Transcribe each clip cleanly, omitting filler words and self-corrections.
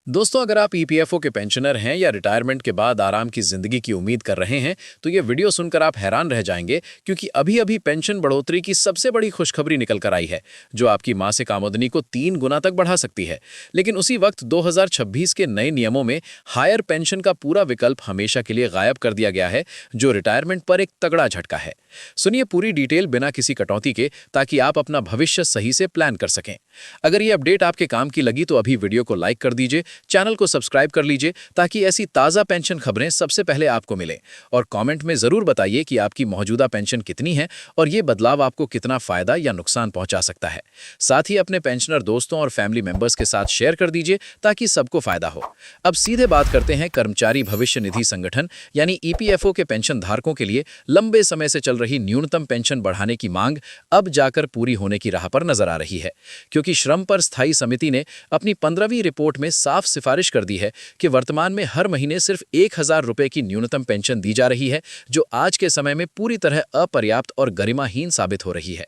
दोस्तों, अगर आप ईपीएफओ के पेंशनर हैं या रिटायरमेंट के बाद आराम की जिंदगी की उम्मीद कर रहे हैं, तो ये वीडियो सुनकर आप हैरान रह जाएंगे क्योंकि अभी-अभी पेंशन बढ़ोतरी की सबसे बड़ी खुशखबरी निकल कर आई है, जो आपकी मासिक आमदनी को 3 गुना तक बढ़ा सकती है। लेकिन उसी वक्त 2026 के नए नियमों में हायर पेंशन का पूरा विकल्प हमेशा के लिए गायब कर दिया गया है, जो रिटायरमेंट पर एक तगड़ा झटका है। सुनिए पूरी डिटेल बिना किसी कटौती के, ताकि आप अपना भविष्य सही से प्लान कर सकें। अगर ये अपडेट आपके काम की लगी तो अभी वीडियो को लाइक कर दीजिए, चैनल को सब्सक्राइब कर लीजिए ताकि ऐसी ताज़ा पेंशन खबरें सबसे पहले आपको मिलें। और कमेंट में ज़रूर बताइए कि आपकी मौजूदा पेंशन कितनी है और ये बदलाव आपको कितना फ़ायदा या नुकसान पहुंचा सकता है। साथ ही अपने पेंशनर दोस्तों और फैमिली मेंबर्स के साथ शेयर कर दीजिए ताकि सबको फ़ायदा हो। अब सीधे बात करते हैं कर्मचारी भविष्य निधि संगठन यानी ईपीएफओ के पेंशन धारकों के लिए लंबे समय से चल रही न्यूनतम पेंशन बढ़ाने की मांग अब जाकर पूरी होने की राह पर नजर आ रही है, क्योंकि श्रम पर स्थायी समिति ने अपनी 15वीं रिपोर्ट में साफ सिफारिश कर दी है कि वर्तमान में हर महीने सिर्फ 1000 रुपए की न्यूनतम पेंशन दी जा रही है, जो आज के समय में पूरी तरह अपर्याप्त और गरिमाहीन साबित हो रही है।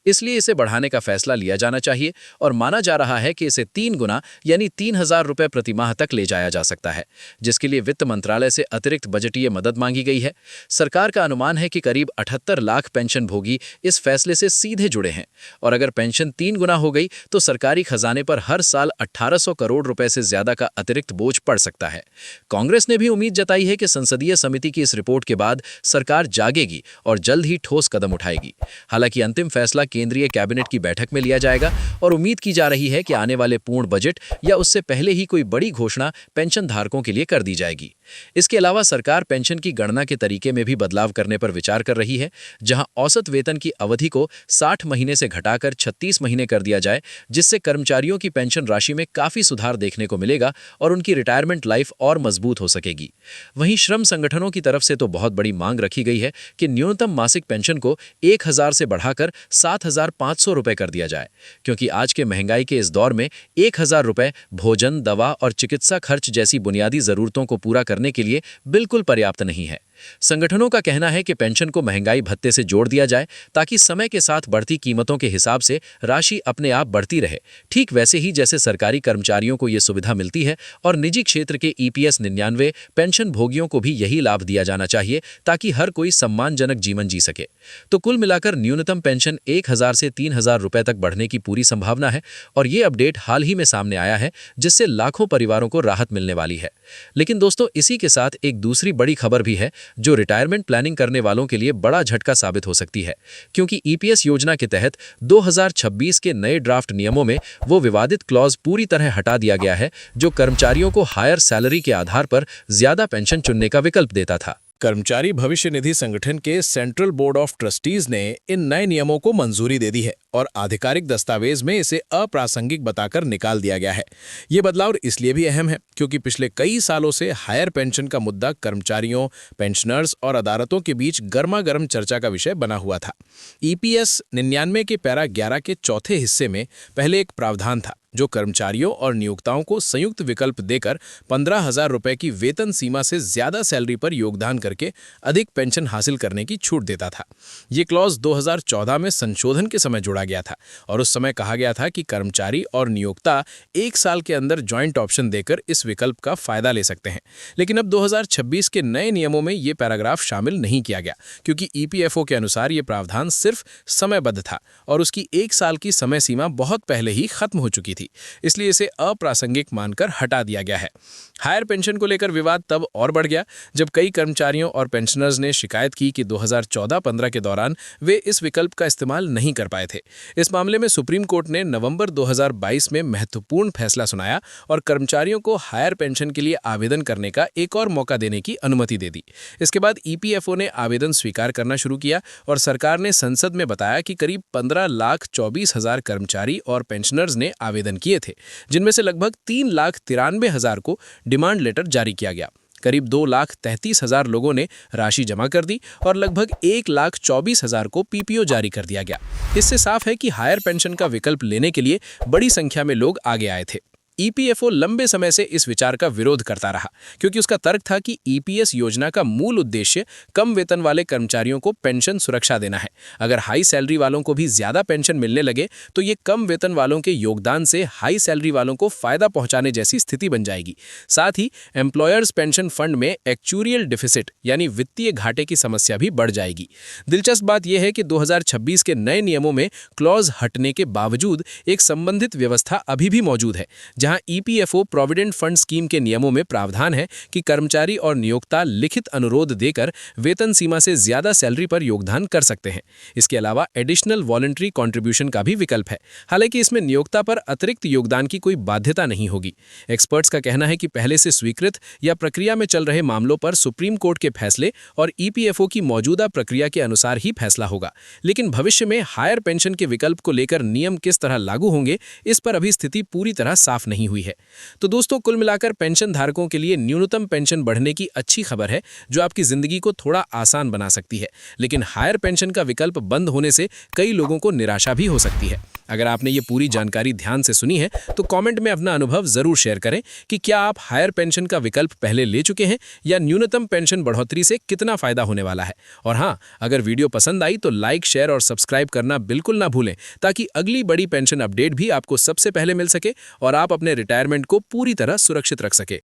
इसलिए इसे बढ़ाने का फैसला लिया जाना चाहिए और माना जा रहा है कि इसे 3 गुना यानी 3000 रुपए प्रति माह तक ले जाया जा सकता है, जिसके लिए वित्त मंत्रालय से अतिरिक्त बजटीय मदद मांगी गई है। सरकार का अनुमान है कि करीब 78 लाख पेंशन भोगी इस फैसले से सीधे जुड़े हैं और अगर पेंशन 3 गुना हो गई तो सरकारी खजाने पर हर साल 1800 करोड़ रुपए से ज्यादा का अतिरिक्त बोझ पड़ सकता है। कांग्रेस ने भी उम्मीद जताई है कि संसदीय समिति की इस रिपोर्ट के बाद सरकार जागेगी और जल्द ही ठोस कदम उठाएगी। हालांकि अंतिम फैसला केंद्रीय कैबिनेट की बैठक में लिया जाएगा और उम्मीद की जा रही है कि आने वाले पूर्ण बजट या उससे पहले ही कोई बड़ी घोषणा पेंशन धारकों के लिए कर दी जाएगी। इसके अलावा सरकार पेंशन की गणना के तरीके में भी बदलाव करने पर विचार कर रही है, जहां औसत वेतन की अवधि को 60 महीने से घटाकर 36 महीने कर दिया जाए, जिससे कर्मचारियों की पेंशन राशि में काफी सुधार देखने को मिलेगा और उनकी रिटायरमेंट लाइफ और मजबूत हो सकेगी। वहीं श्रम संगठनों की तरफ से तो बहुत बड़ी मांग रखी गई है कि न्यूनतम मासिक पेंशन को 1000 से बढ़ाकर 7500 रुपए कर दिया जाए, क्योंकि आज के महंगाई के इस दौर में 1000 रुपए भोजन, दवा और चिकित्सा खर्च जैसी बुनियादी जरूरतों को पूरा करने के लिए बिल्कुल पर्याप्त नहीं है। संगठनों का कहना है कि पेंशन को महंगाई भत्ते से जोड़ दिया जाए ताकि समय के साथ बढ़ती कीमतों के हिसाब से राशि अपने आप बढ़ती रहे, ठीक वैसे ही जैसे सरकारी कर्मचारियों को यह सुविधा मिलती है और निजी क्षेत्र के ईपीएस 99 पेंशन भोगियों को भी यही लाभ दिया जाना चाहिए ताकि हर कोई सम्मानजनक जीवन जी सके। तो कुल मिलाकर न्यूनतम पेंशन 1000 से 3000 रुपए तक बढ़ने की पूरी संभावना है और ये अपडेट हाल ही में सामने आया है, जिससे लाखों परिवारों को राहत मिलने वाली है। लेकिन दोस्तों, इसी के साथ एक दूसरी बड़ी खबर भी है जो रिटायरमेंट प्लानिंग करने वालों के लिए बड़ा झटका साबित हो सकती है, क्योंकि ईपीएस योजना के तहत 2026 के नए ड्राफ्ट नियमों में वो विवादित क्लॉज पूरी तरह हटा दिया गया है जो कर्मचारियों को हायर सैलरी के आधार पर ज्यादा पेंशन चुनने का विकल्प देता था। कर्मचारी भविष्य निधि संगठन के सेंट्रल बोर्ड ऑफ ट्रस्टीज ने इन नए नियमों को मंजूरी दे दी है और आधिकारिक दस्तावेज में इसे अप्रासंगिक बताकर निकाल दिया गया है। ये बदलाव इसलिए भी अहम है क्योंकि पिछले कई सालों से हायर पेंशन का मुद्दा कर्मचारियों, पेंशनर्स और अदालतों के बीच गर्मागर्म चर्चा का विषय बना हुआ था। ईपीएस 99 के पैरा 11 के चौथे हिस्से में पहले एक प्रावधान था जो कर्मचारियों और नियोक्ताओं को संयुक्त विकल्प देकर 15,000 रुपए की वेतन सीमा से ज्यादा सैलरी पर योगदान करके अधिक पेंशन हासिल करने की छूट देता था। ये क्लॉज 2014 में संशोधन के समय जोड़ा गया था और उस समय कहा गया था कि कर्मचारी और नियोक्ता 1 साल के अंदर ज्वाइंट ऑप्शन देकर इस विकल्प का फायदा ले सकते हैं। लेकिन अब 2026 के नए नियमों में ये पैराग्राफ शामिल नहीं किया गया, क्योंकि ईपीएफओ के अनुसार ये प्रावधान सिर्फ समयबद्ध था और उसकी 1 साल की समय सीमा बहुत पहले ही खत्म हो चुकी थी, इसलिए इसे अप्रासंगिक मानकर हटा दिया गया है। हायर पेंशन को लेकर विवाद तब और बढ़ गया जब कई कर्मचारियों और पेंशनर्स ने शिकायत की कि 2014-15 के दौरान वे इस विकल्प का इस्तेमाल नहीं कर पाए थे। इस मामले में सुप्रीम कोर्ट ने नवंबर 2022 में महत्वपूर्ण फैसला सुनाया और कर्मचारियों को हायर पेंशन के लिए आवेदन करने का एक और मौका देने की अनुमति दे दी। इसके बाद ईपीएफओ ने आवेदन स्वीकार करना शुरू किया और सरकार ने संसद में बताया कि करीब 15,24,000 कर्मचारी और पेंशनर्स ने आवेदन किए थे, जिनमें से लगभग 3,93,000 को डिमांड लेटर जारी किया गया। करीब 2,33,000 लोगों ने राशि जमा कर दी और लगभग 1,24,000 को पीपीओ जारी कर दिया गया। इससे साफ है कि हायर पेंशन का विकल्प लेने के लिए बड़ी संख्या में लोग आगे आए थे। ईपीएफओ लंबे समय से इस विचार का विरोध करता रहा, क्योंकि उसका तर्क था कि ईपीएस योजना का मूल उद्देश्य कम वेतन वाले कर्मचारियों को पेंशन सुरक्षा देना है। अगर हाई सैलरी वालों को भी ज्यादा पेंशन मिलने लगे तो ये कम वेतन वालों के योगदान से हाई सैलरी वालों को फायदा पहुंचाने जैसी स्थिति बन जाएगी। साथ ही एम्प्लॉयर्स पेंशन फंड में एक्चुरियल डिफिसिट यानी वित्तीय घाटे की समस्या भी बढ़ जाएगी। दिलचस्प बात यह है कि 2026 के नए नियमों में क्लॉज हटने के बावजूद एक संबंधित व्यवस्था अभी भी मौजूद है, जहां ईपीएफओ प्रोविडेंट फंड स्कीम के नियमों में प्रावधान है कि कर्मचारी और नियोक्ता लिखित अनुरोध देकर वेतन सीमा से ज्यादा सैलरी पर योगदान कर सकते हैं। इसके अलावा एडिशनल वॉलंटरी कंट्रीब्यूशन का भी विकल्प है, हालांकि इसमें नियोक्ता पर अतिरिक्त योगदान की कोई बाध्यता नहीं होगी। एक्सपर्ट्स का कहना है कि पहले से स्वीकृत या प्रक्रिया में चल रहे मामलों पर सुप्रीम कोर्ट के फैसले और ईपीएफओ की मौजूदा प्रक्रिया के अनुसार ही फैसला होगा। लेकिन भविष्य में हायर पेंशन के विकल्प को लेकर नियम किस तरह लागू होंगे, इस पर अभी स्थिति पूरी तरह साफ नहीं हुई है। तो दोस्तों, कुल मिलाकर पेंशन धारकों के लिए न्यूनतम पेंशन बढ़ने की अच्छी खबर है, जो आपकी जिंदगी को थोड़ा आसान बना सकती है। लेकिन हायर पेंशन का विकल्प बंद होने से कई लोगों को निराशा भी हो सकती है। अगर आपने ये पूरी जानकारी ध्यान से सुनी है तो कमेंट में अपना अनुभव जरूर शेयर करें कि क्या आप हायर पेंशन का विकल्प पहले ले चुके हैं या न्यूनतम पेंशन बढ़ोतरी से कितना फायदा होने वाला है। और हाँ, अगर वीडियो पसंद आई तो लाइक, शेयर और सब्सक्राइब करना बिल्कुल ना भूलें, ताकि अगली बड़ी पेंशन अपडेट भी आपको सबसे पहले मिल सके और आप अपने रिटायरमेंट को पूरी तरह सुरक्षित रख सके।